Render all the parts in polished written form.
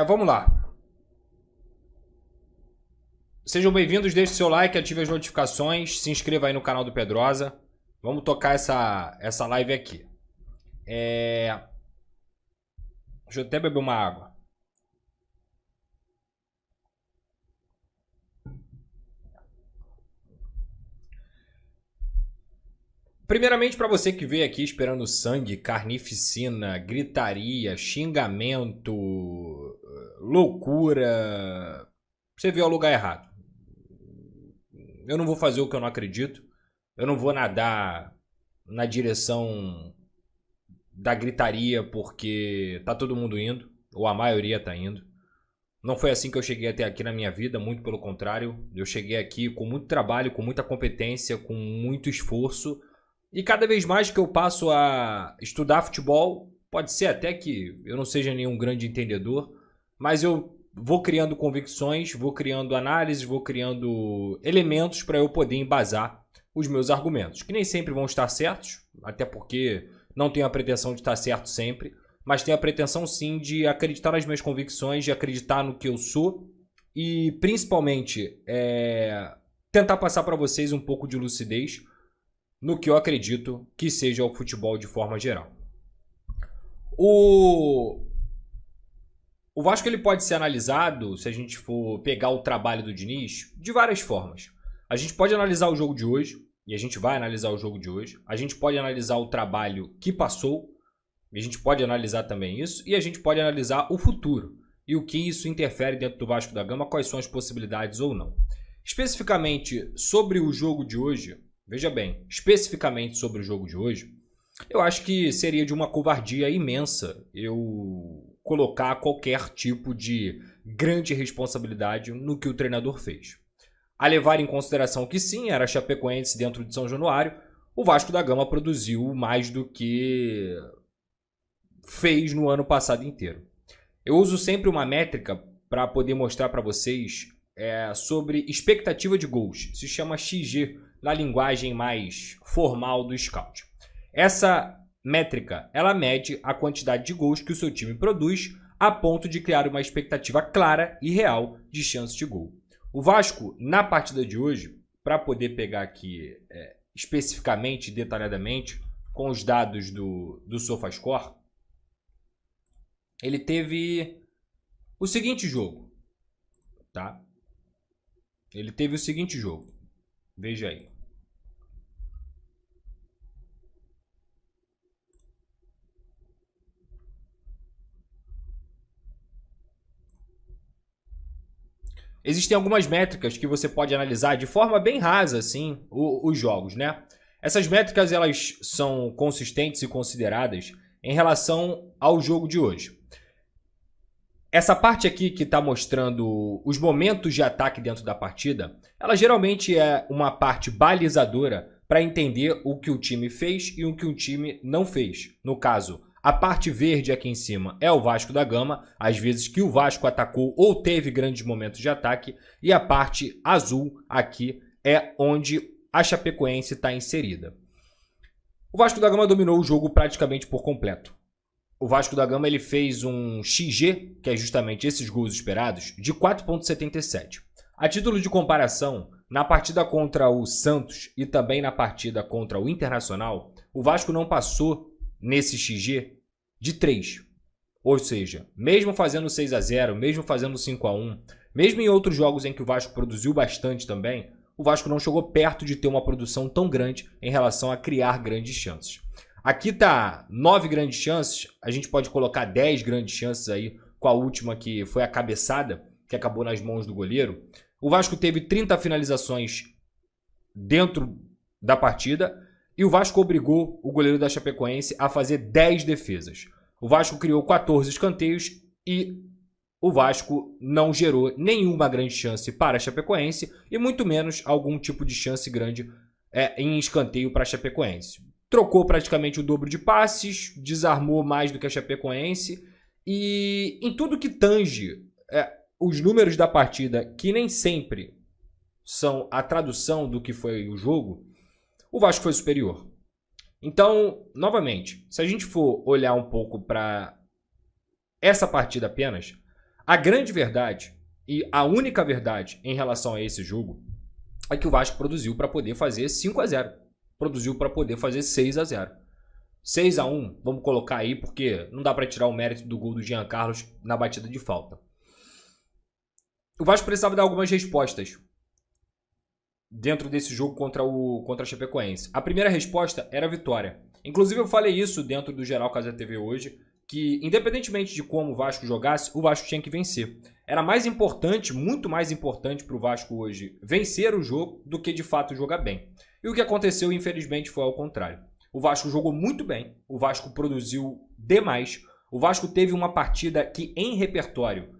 Vamos lá. Sejam bem-vindos, deixe seu like, ative as notificações, se inscreva aí no canal do Pedrosa. Vamos tocar essa live aqui. Deixa eu até beber uma água. Primeiramente, para você que veio aqui esperando sangue, carnificina, gritaria, xingamento, loucura, você veio ao lugar errado. Eu não vou fazer o que eu não acredito. Eu não vou nadar na direção da gritaria porque tá todo mundo indo, ou a maioria tá indo. Não foi assim que eu cheguei até aqui na minha vida, muito pelo contrário. Eu cheguei aqui com muito trabalho, com muita competência, com muito esforço. E cada vez mais que eu passo a estudar futebol, pode ser até que eu não seja nenhum grande entendedor, mas eu vou criando convicções, vou criando análises, vou criando elementos para eu poder embasar os meus argumentos, que nem sempre vão estar certos, até porque não tenho a pretensão de estar certo sempre, mas tenho a pretensão sim de acreditar nas minhas convicções, de acreditar no que eu sou e principalmente tentar passar para vocês um pouco de lucidez no que eu acredito que seja o futebol de forma geral. O Vasco ele pode ser analisado, se a gente for pegar o trabalho do Diniz, de várias formas. A gente pode analisar o jogo de hoje, e a gente vai analisar o jogo de hoje. A gente pode analisar o trabalho que passou, e a gente pode analisar também isso. E a gente pode analisar o futuro, e o que isso interfere dentro do Vasco da Gama, quais são as possibilidades ou não. Especificamente sobre o jogo de hoje, veja bem, especificamente sobre o jogo de hoje, eu acho que seria de uma covardia imensa eu colocar qualquer tipo de grande responsabilidade no que o treinador fez. A levar em consideração que sim, era Chapecoense dentro de São Januário, o Vasco da Gama produziu mais do que fez no ano passado inteiro. Eu uso sempre uma métrica para poder mostrar para vocês sobre expectativa de gols. Se chama XG na linguagem mais formal do scout. Essa métrica, ela mede a quantidade de gols que o seu time produz a ponto de criar uma expectativa clara e real de chance de gol. O Vasco, na partida de hoje, para poder pegar aqui especificamente, detalhadamente, com os dados do SofaScore, ele teve o seguinte jogo, tá? Ele teve o seguinte jogo, veja aí. Existem algumas métricas que você pode analisar de forma bem rasa, assim, os jogos, né? Essas métricas, elas são consistentes e consideradas em relação ao jogo de hoje. Essa parte aqui que está mostrando os momentos de ataque dentro da partida, ela geralmente é uma parte balizadora para entender o que o time fez e o que o time não fez. No caso, a parte verde aqui em cima é o Vasco da Gama, às vezes que o Vasco atacou ou teve grandes momentos de ataque, e a parte azul aqui é onde a Chapecoense está inserida. O Vasco da Gama dominou o jogo praticamente por completo. O Vasco da Gama ele fez um XG, que é justamente esses gols esperados, de 4,77. A título de comparação, na partida contra o Santos e também na partida contra o Internacional, o Vasco não passou nesse XG de 3. Ou seja, mesmo fazendo 6-0, mesmo fazendo 5-1, mesmo em outros jogos em que o Vasco produziu bastante também, o Vasco não chegou perto de ter uma produção tão grande em relação a criar grandes chances. Aqui tá 9 grandes chances, a gente pode colocar 10 grandes chances aí, com a última que foi a cabeçada, que acabou nas mãos do goleiro. O Vasco teve 30 finalizações dentro da partida, e o Vasco obrigou o goleiro da Chapecoense a fazer 10 defesas. O Vasco criou 14 escanteios e o Vasco não gerou nenhuma grande chance para a Chapecoense e muito menos algum tipo de chance grande em escanteio para a Chapecoense. Trocou praticamente o dobro de passes, desarmou mais do que a Chapecoense e em tudo que tange os números da partida, que nem sempre são a tradução do que foi o jogo, o Vasco foi superior. Então, novamente, se a gente for olhar um pouco para essa partida apenas, A grande verdade e a única verdade em relação a esse jogo é que o Vasco produziu para poder fazer 5-0. Produziu para poder fazer 6-0. 6-1, vamos colocar aí, porque não dá para tirar o mérito do gol do Jean Carlos na batida de falta. O Vasco precisava dar algumas respostas dentro desse jogo contra a Chapecoense. A primeira resposta era a vitória. Inclusive eu falei isso dentro do Geral Casa TV hoje, que independentemente de como o Vasco jogasse, o Vasco tinha que vencer. Era mais importante, muito mais importante para o Vasco hoje vencer o jogo do que de fato jogar bem. E o que aconteceu, infelizmente, foi ao contrário. O Vasco jogou muito bem, o Vasco produziu demais, o Vasco teve uma partida que em repertório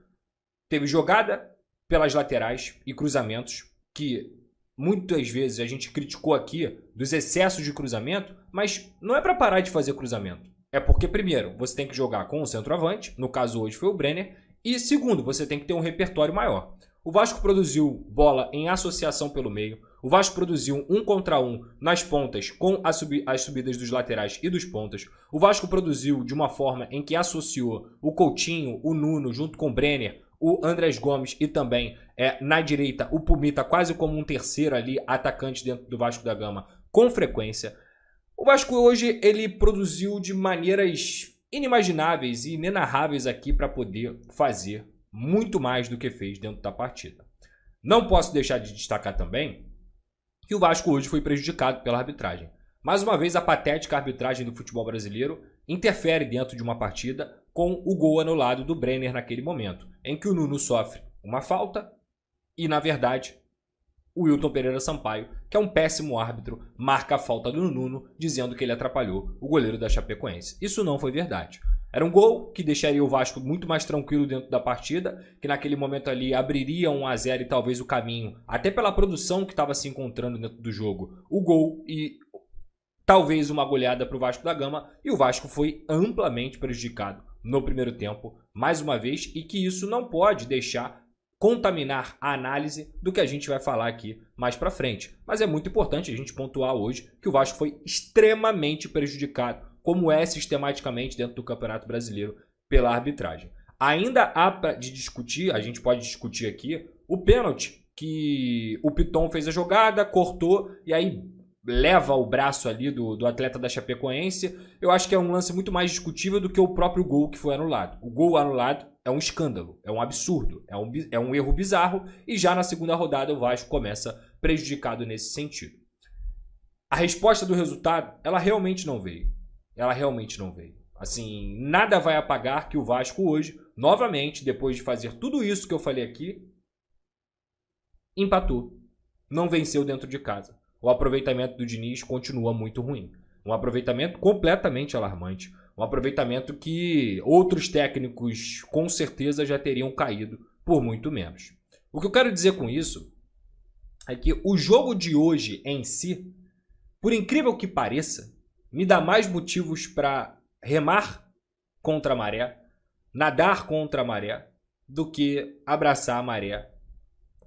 teve jogada pelas laterais e cruzamentos, que muitas vezes a gente criticou aqui dos excessos de cruzamento, mas não é para parar de fazer cruzamento. É porque, primeiro, você tem que jogar com o centroavante, no caso hoje foi o Brenner, e segundo, você tem que ter um repertório maior. O Vasco produziu bola em associação pelo meio, o Vasco produziu 1 contra 1 nas pontas com as subidas dos laterais e dos pontas. O Vasco produziu de uma forma em que associou o Coutinho, o Nuno, junto com o Brenner, o Andrés Gomes e também na direita o Pumita, quase como um terceiro ali, atacante dentro do Vasco da Gama, com frequência. O Vasco hoje ele produziu de maneiras inimagináveis e inenarráveis aqui para poder fazer muito mais do que fez dentro da partida. Não posso deixar de destacar também que o Vasco hoje foi prejudicado pela arbitragem. Mais uma vez, a patética arbitragem do futebol brasileiro interfere dentro de uma partida com o gol anulado do Brenner naquele momento, em que o Nuno sofre uma falta e, na verdade, o Wilton Pereira Sampaio, que é um péssimo árbitro, marca a falta do Nuno, dizendo que ele atrapalhou o goleiro da Chapecoense. Isso não foi verdade. Era um gol que deixaria o Vasco muito mais tranquilo dentro da partida, que naquele momento ali abriria 1-0 e talvez o caminho, até pela produção que estava se encontrando dentro do jogo, o gol e talvez uma goleada para o Vasco da Gama, e o Vasco foi amplamente prejudicado no primeiro tempo, mais uma vez, e que isso não pode deixar contaminar a análise do que a gente vai falar aqui mais para frente. Mas é muito importante a gente pontuar hoje que o Vasco foi extremamente prejudicado, como é sistematicamente dentro do Campeonato Brasileiro, pela arbitragem. Ainda há de discutir, a gente pode discutir aqui, o pênalti que o Piton fez a jogada, cortou e aí leva o braço ali do atleta da Chapecoense. Eu acho que é um lance muito mais discutível do que o próprio gol que foi anulado. O gol anulado é um escândalo, é um absurdo, é um erro bizarro, e já na segunda rodada o Vasco começa prejudicado nesse sentido. A resposta do resultado, ela realmente não veio. Ela realmente não veio. Assim, nada vai apagar que o Vasco hoje, novamente, depois de fazer tudo isso que eu falei aqui, empatou. Não venceu dentro de casa. O aproveitamento do Diniz continua muito ruim. Um aproveitamento completamente alarmante. Um aproveitamento que outros técnicos com certeza já teriam caído por muito menos. O que eu quero dizer com isso é que o jogo de hoje em si, por incrível que pareça, me dá mais motivos para remar contra a maré, nadar contra a maré, do que abraçar a maré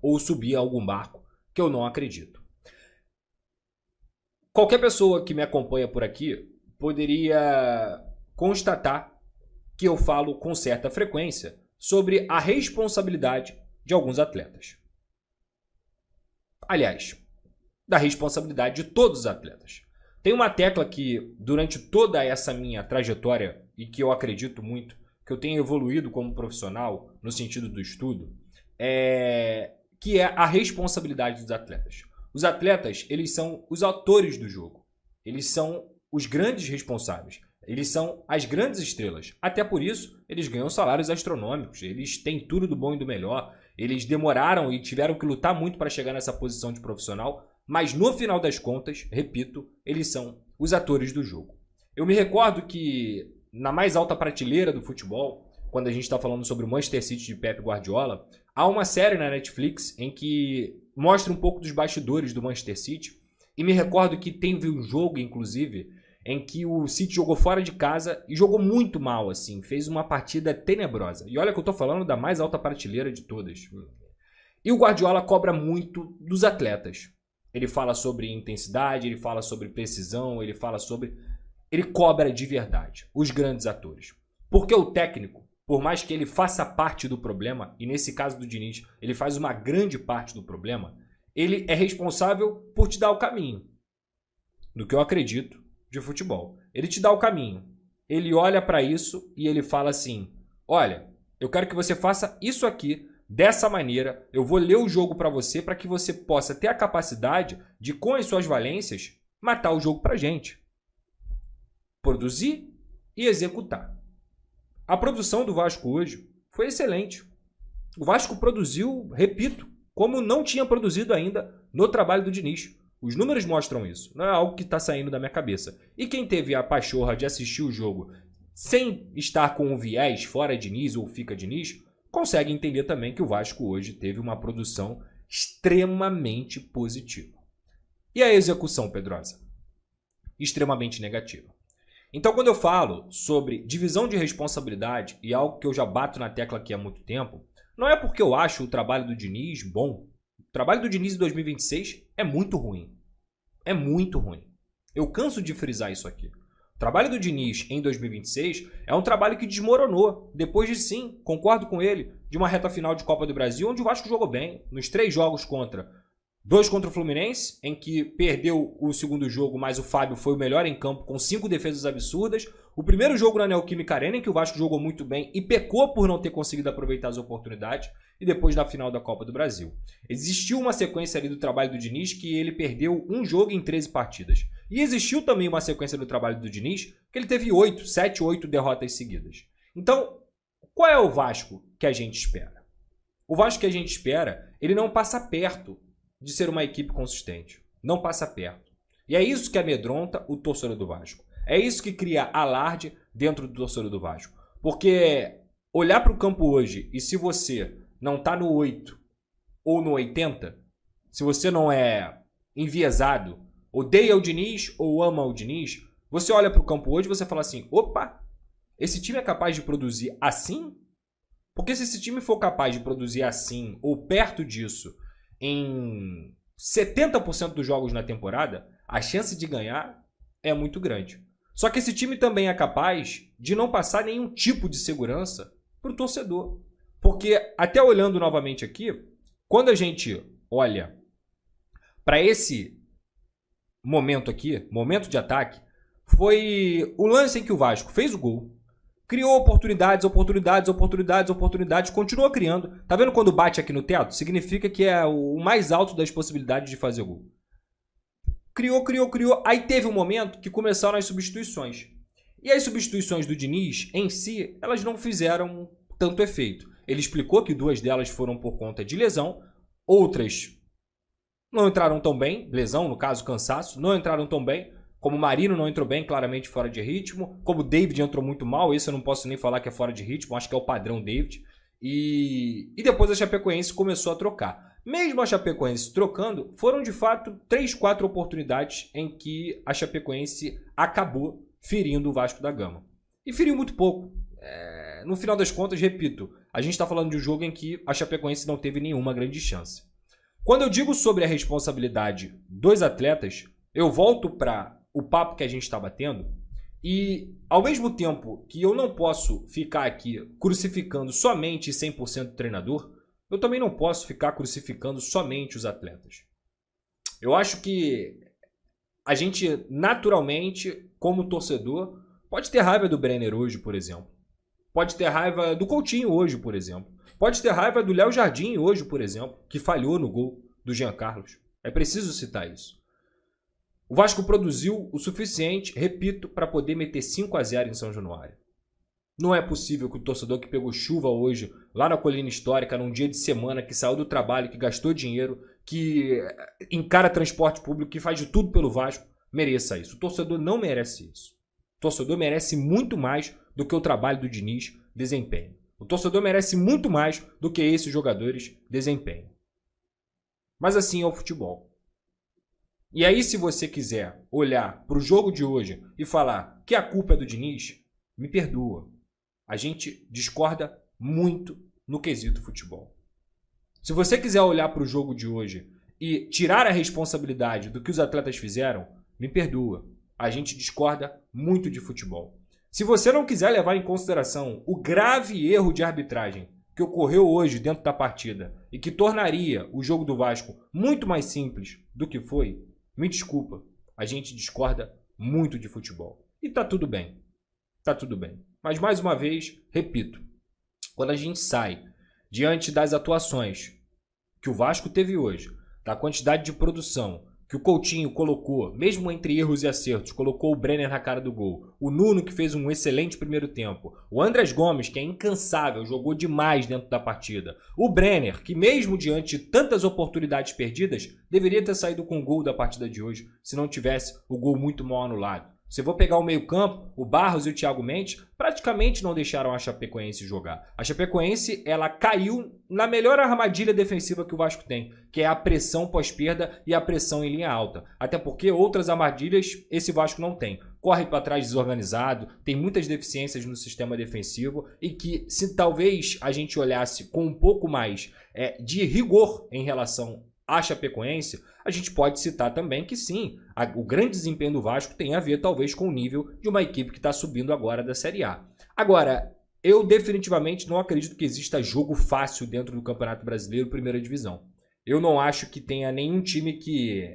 ou subir a algum barco, que eu não acredito. Qualquer pessoa que me acompanha por aqui poderia constatar que eu falo com certa frequência sobre a responsabilidade de alguns atletas. Aliás, da responsabilidade de todos os atletas. Tem uma tecla que, durante toda essa minha trajetória, e que eu acredito muito, que eu tenho evoluído como profissional, no sentido do estudo, que é a responsabilidade dos atletas. Os atletas, eles são os autores do jogo. Eles são os grandes responsáveis. Eles são as grandes estrelas. Até por isso, eles ganham salários astronômicos. Eles têm tudo do bom e do melhor. Eles demoraram e tiveram que lutar muito para chegar nessa posição de profissional. Mas no final das contas, repito, eles são os atores do jogo. Eu me recordo que na mais alta prateleira do futebol, quando a gente está falando sobre o Manchester City de Pep Guardiola, há uma série na Netflix em que mostra um pouco dos bastidores do Manchester City. E me recordo que teve um jogo, inclusive, em que o City jogou fora de casa e jogou muito mal, assim, fez uma partida tenebrosa. E olha que eu estou falando da mais alta prateleira de todas. E o Guardiola cobra muito dos atletas. Ele fala sobre intensidade, ele fala sobre precisão, ele cobra de verdade os grandes atores. Porque o técnico, por mais que ele faça parte do problema, e nesse caso do Diniz, ele faz uma grande parte do problema, ele é responsável por te dar o caminho, do que eu acredito de futebol. Ele te dá o caminho, ele olha para isso e ele fala assim, olha, eu quero que você faça isso aqui, dessa maneira, eu vou ler o jogo para que você possa ter a capacidade de, com as suas valências, matar o jogo pra gente. Produzir e executar. A produção do Vasco hoje foi excelente. O Vasco produziu, repito, como não tinha produzido ainda no trabalho do Diniz. Os números mostram isso. Não é algo que está saindo da minha cabeça. E quem teve a pachorra de assistir o jogo sem estar com um viés fora Diniz ou fica Diniz, consegue entender também que o Vasco hoje teve uma produção extremamente positiva. E a execução, Pedrosa? Extremamente negativa. Então, quando eu falo sobre divisão de responsabilidade, e algo que eu já bato na tecla aqui há muito tempo, não é porque eu acho o trabalho do Diniz bom. O trabalho do Diniz em 2026 é muito ruim. É muito ruim. Eu canso de frisar isso aqui. O trabalho do Diniz em 2026 é um trabalho que desmoronou, depois de sim, concordo com ele, de uma reta final de Copa do Brasil, onde o Vasco jogou bem, nos 3 jogos dois contra o Fluminense, em que perdeu o segundo jogo, mas o Fábio foi o melhor em campo, com 5 defesas absurdas. O primeiro jogo na Neoquímica Arena, em que o Vasco jogou muito bem e pecou por não ter conseguido aproveitar as oportunidades. E depois na final da Copa do Brasil. Existiu uma sequência ali do trabalho do Diniz que ele perdeu um jogo em 13 partidas. E existiu também uma sequência do trabalho do Diniz que ele teve 7, 8 derrotas seguidas. Então, qual é o Vasco que a gente espera? O Vasco que a gente espera, ele não passa perto de ser uma equipe consistente. Não passa perto. E é isso que amedronta o torcedor do Vasco. É isso que cria alarde dentro do torcedor do Vasco. Porque olhar para o campo hoje e se você não está no 8 ou no 80, se você não é enviesado, odeia o Diniz ou ama o Diniz, você olha para o campo hoje e você fala assim, opa, esse time é capaz de produzir assim? Porque se esse time for capaz de produzir assim ou perto disso em 70% dos jogos na temporada, a chance de ganhar é muito grande. Só que esse time também é capaz de não passar nenhum tipo de segurança para o torcedor. Porque, até olhando novamente aqui, quando a gente olha para esse momento aqui, momento de ataque, foi o lance em que o Vasco fez o gol, criou oportunidades, continuou criando. Tá vendo quando bate aqui no teto? Significa que é o mais alto das possibilidades de fazer gol. Criou. Aí teve um momento que começaram as substituições. E as substituições do Diniz, em si, elas não fizeram tanto efeito. Ele explicou que 2 delas foram por conta de lesão, outras não entraram tão bem, lesão, no caso, cansaço, não entraram tão bem, como o Marino não entrou bem, claramente fora de ritmo, como o David entrou muito mal, esse eu não posso nem falar que é fora de ritmo, acho que é o padrão David, e depois a Chapecoense começou a trocar. Mesmo a Chapecoense trocando, foram de fato 3, 4 oportunidades em que a Chapecoense acabou ferindo o Vasco da Gama. E feriu muito pouco. No final das contas, repito, a gente está falando de um jogo em que a Chapecoense não teve nenhuma grande chance. Quando eu digo sobre a responsabilidade dos atletas, eu volto para o papo que a gente está batendo e, ao mesmo tempo que eu não posso ficar aqui crucificando somente 100% do treinador, eu também não posso ficar crucificando somente os atletas. Eu acho que a gente, naturalmente, como torcedor, pode ter raiva do Brenner hoje, por exemplo. Pode ter raiva do Coutinho hoje, por exemplo. Pode ter raiva do Léo Jardim hoje, por exemplo, que falhou no gol do Jean Carlos. É preciso citar isso. O Vasco produziu o suficiente, repito, para poder meter 5-0 em São Januário. Não é possível que o torcedor que pegou chuva hoje, lá na Colina Histórica, num dia de semana, que saiu do trabalho, que gastou dinheiro, que encara transporte público, que faz de tudo pelo Vasco, mereça isso. O torcedor não merece isso. O torcedor merece muito mais do que o trabalho do Diniz desempenha. O torcedor merece muito mais do que esses jogadores desempenham. Mas assim é o futebol. E aí, se você quiser olhar para o jogo de hoje e falar que a culpa é do Diniz, me perdoa. A gente discorda muito no quesito futebol. Se você quiser olhar para o jogo de hoje e tirar a responsabilidade do que os atletas fizeram, me perdoa. A gente discorda muito de futebol. Se você não quiser levar em consideração o grave erro de arbitragem que ocorreu hoje dentro da partida e que tornaria o jogo do Vasco muito mais simples do que foi, me desculpa, a gente discorda muito de futebol. E tá tudo bem. Tá tudo bem. Mas mais uma vez, repito, quando a gente sai diante das atuações que o Vasco teve hoje, da quantidade de produção que o Coutinho colocou, mesmo entre erros e acertos, colocou o Brenner na cara do gol, o Nuno que fez um excelente primeiro tempo, o Andrés Gomes que é incansável, jogou demais dentro da partida, o Brenner que mesmo diante de tantas oportunidades perdidas, deveria ter saído com o gol da partida de hoje, se não tivesse o gol muito mal anulado. Se eu vou pegar o meio-campo, o Barros e o Thiago Mendes praticamente não deixaram a Chapecoense jogar. A Chapecoense, ela caiu na melhor armadilha defensiva que o Vasco tem, que é a pressão pós-perda e a pressão em linha alta. Até porque outras armadilhas esse Vasco não tem. Corre para trás desorganizado, tem muitas deficiências no sistema defensivo e que se talvez a gente olhasse com um pouco mais de rigor em relação a Chapecoense, a gente pode citar também que sim, o grande desempenho do Vasco tem a ver talvez com o nível de uma equipe que está subindo agora da Série A. Agora, eu definitivamente não acredito que exista jogo fácil dentro do Campeonato Brasileiro Primeira Divisão. Eu não acho que tenha nenhum time que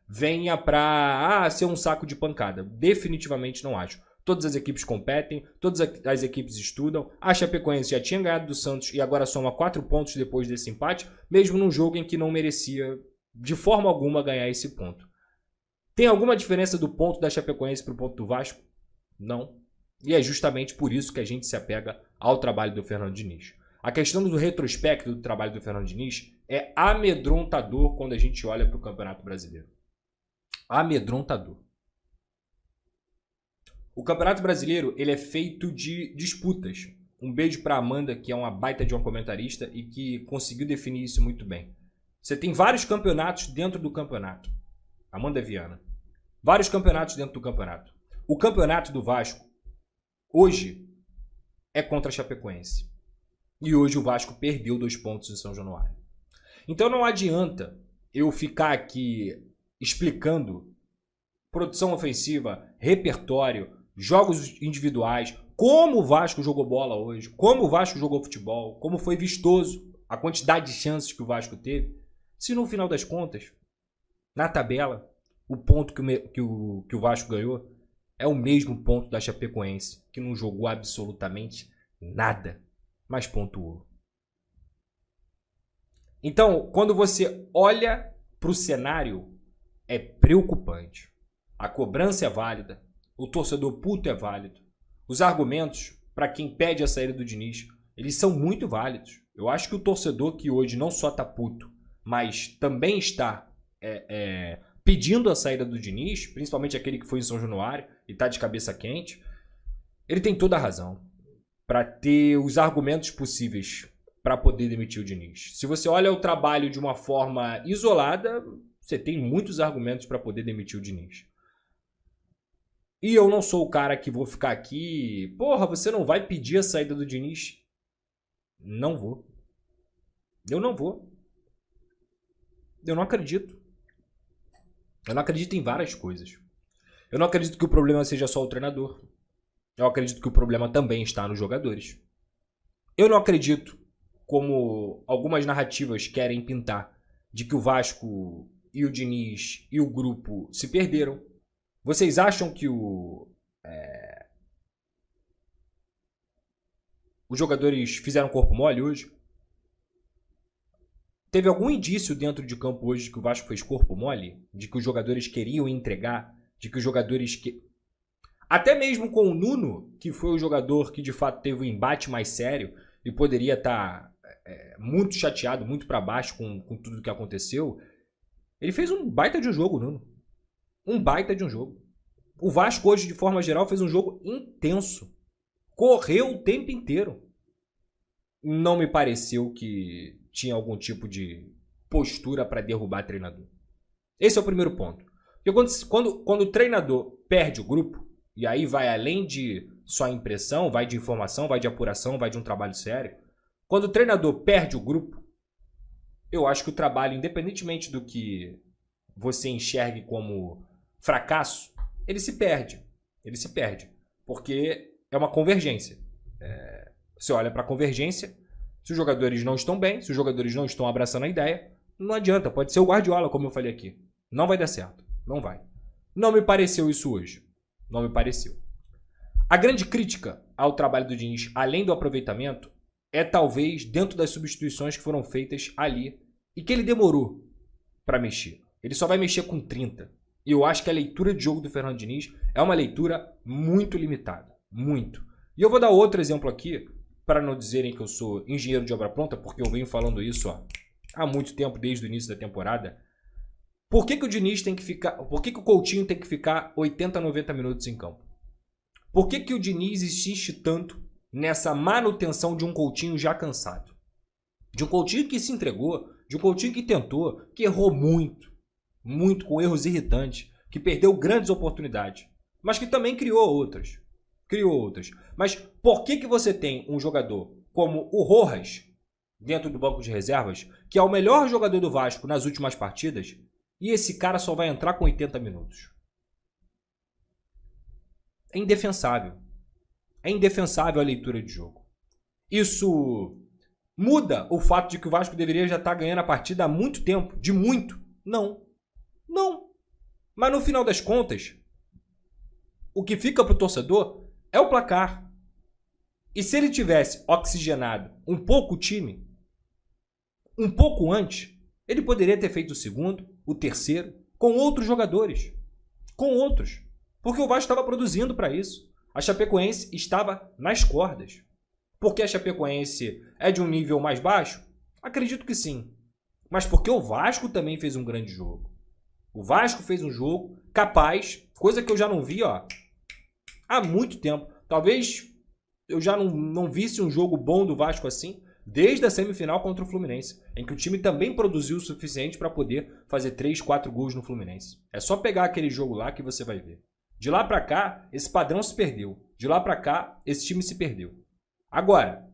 venha para ser um saco de pancada. Definitivamente não acho. Todas as equipes competem, todas as equipes estudam. A Chapecoense já tinha ganhado do Santos e agora soma 4 pontos depois desse empate, mesmo num jogo em que não merecia de forma alguma ganhar esse ponto. Tem alguma diferença do ponto da Chapecoense para o ponto do Vasco? Não. E é justamente por isso que a gente se apega ao trabalho do Fernando Diniz. A questão do retrospecto do trabalho do Fernando Diniz é amedrontador quando a gente olha para o Campeonato Brasileiro. Amedrontador. O Campeonato Brasileiro ele é feito de disputas. Um beijo para Amanda, que é uma baita de uma comentarista e que conseguiu definir isso muito bem. Você tem vários campeonatos dentro do campeonato. Amanda Viana. Vários campeonatos dentro do campeonato. O campeonato do Vasco, hoje, é contra a Chapecoense. E hoje o Vasco perdeu 2 pontos em São Januário. Então não adianta eu ficar aqui explicando produção ofensiva, repertório, jogos individuais, como o Vasco jogou bola hoje, como o Vasco jogou futebol, como foi vistoso a quantidade de chances que o Vasco teve, se no final das contas, na tabela, o ponto que o Vasco ganhou é o mesmo ponto da Chapecoense, que não jogou absolutamente nada, mas pontuou. Então, quando você olha para o cenário, é preocupante. A cobrança é válida, o torcedor puto é válido. Os argumentos para quem pede a saída do Diniz, eles são muito válidos. Eu acho que o torcedor que hoje não só está puto, mas também está pedindo a saída do Diniz, principalmente aquele que foi em São Januário e está de cabeça quente, ele tem toda a razão para ter os argumentos possíveis para poder demitir o Diniz. Se você olha o trabalho de uma forma isolada, você tem muitos argumentos para poder demitir o Diniz. E eu não sou o cara que vou ficar aqui... Porra, você não vai pedir a saída do Diniz? Não vou. Eu não vou. Eu não acredito. Eu não acredito em várias coisas. Eu não acredito que o problema seja só o treinador. Eu acredito que o problema também está nos jogadores. Eu não acredito, como algumas narrativas querem pintar, de que o Vasco e o Diniz e o grupo se perderam. Vocês acham que os jogadores fizeram corpo mole hoje? Teve algum indício dentro de campo hoje de que o Vasco fez corpo mole? De que os jogadores queriam entregar? De que os jogadores... Até mesmo com o Nuno, que foi o jogador que de fato teve um embate mais sério e poderia estar muito chateado, muito para baixo com tudo que aconteceu, ele fez um baita de um jogo, Nuno. Um baita de um jogo. O Vasco hoje, de forma geral, fez um jogo intenso. Correu o tempo inteiro. Não me pareceu que tinha algum tipo de postura para derrubar treinador. Esse é o primeiro ponto. Porque quando o treinador perde o grupo, e aí vai além de só impressão, vai de informação, vai de apuração, vai de um trabalho sério. Quando o treinador perde o grupo, eu acho que o trabalho, independentemente do que você enxergue como fracasso, ele se perde. Ele se perde. porque é uma convergência. Você olha para a convergência, se os jogadores não estão bem, se os jogadores não estão abraçando a ideia, não adianta, pode ser o Guardiola, como eu falei aqui. Não vai dar certo, não vai. Não me pareceu isso hoje, não me pareceu. A grande crítica ao trabalho do Diniz, além do aproveitamento, é talvez dentro das substituições que foram feitas ali e que ele demorou para mexer. Ele só vai mexer com 30. E eu acho que a leitura de jogo do Fernando Diniz é uma leitura muito limitada, muito. E eu vou dar outro exemplo aqui, para não dizerem que eu sou engenheiro de obra pronta, porque eu venho falando isso há muito tempo, desde o início da temporada. Por que o Diniz tem que ficar... Por que o Coutinho tem que ficar 80, 90 minutos em campo? Por que o Diniz insiste tanto nessa manutenção de um Coutinho já cansado? De um Coutinho que se entregou, de um Coutinho que tentou, que errou muito, muito com erros irritantes, que perdeu grandes oportunidades, mas que também criou outras. Mas por que você tem um jogador como o Rojas dentro do banco de reservas, que é o melhor jogador do Vasco nas últimas partidas, e esse cara só vai entrar com 80 minutos? É indefensável. É indefensável a leitura de jogo. Isso muda o fato de que o Vasco deveria já estar ganhando a partida há muito tempo. De muito. Não. Não. Mas no final das contas, o que fica para o torcedor é o placar. E se ele tivesse oxigenado um pouco o time, um pouco antes, ele poderia ter feito o segundo, o terceiro, com outros jogadores. Com outros. Porque o Vasco estava produzindo para isso. A Chapecoense estava nas cordas. Porque a Chapecoense é de um nível mais baixo? Acredito que sim. Mas porque o Vasco também fez um grande jogo. O Vasco fez um jogo capaz, coisa que eu já não vi há muito tempo. Talvez eu já não visse um jogo bom do Vasco assim desde a semifinal contra o Fluminense, em que o time também produziu o suficiente para poder fazer 3, 4 gols no Fluminense. É só pegar aquele jogo lá que você vai ver. De lá para cá, esse padrão se perdeu. De lá para cá, esse time se perdeu. Agora,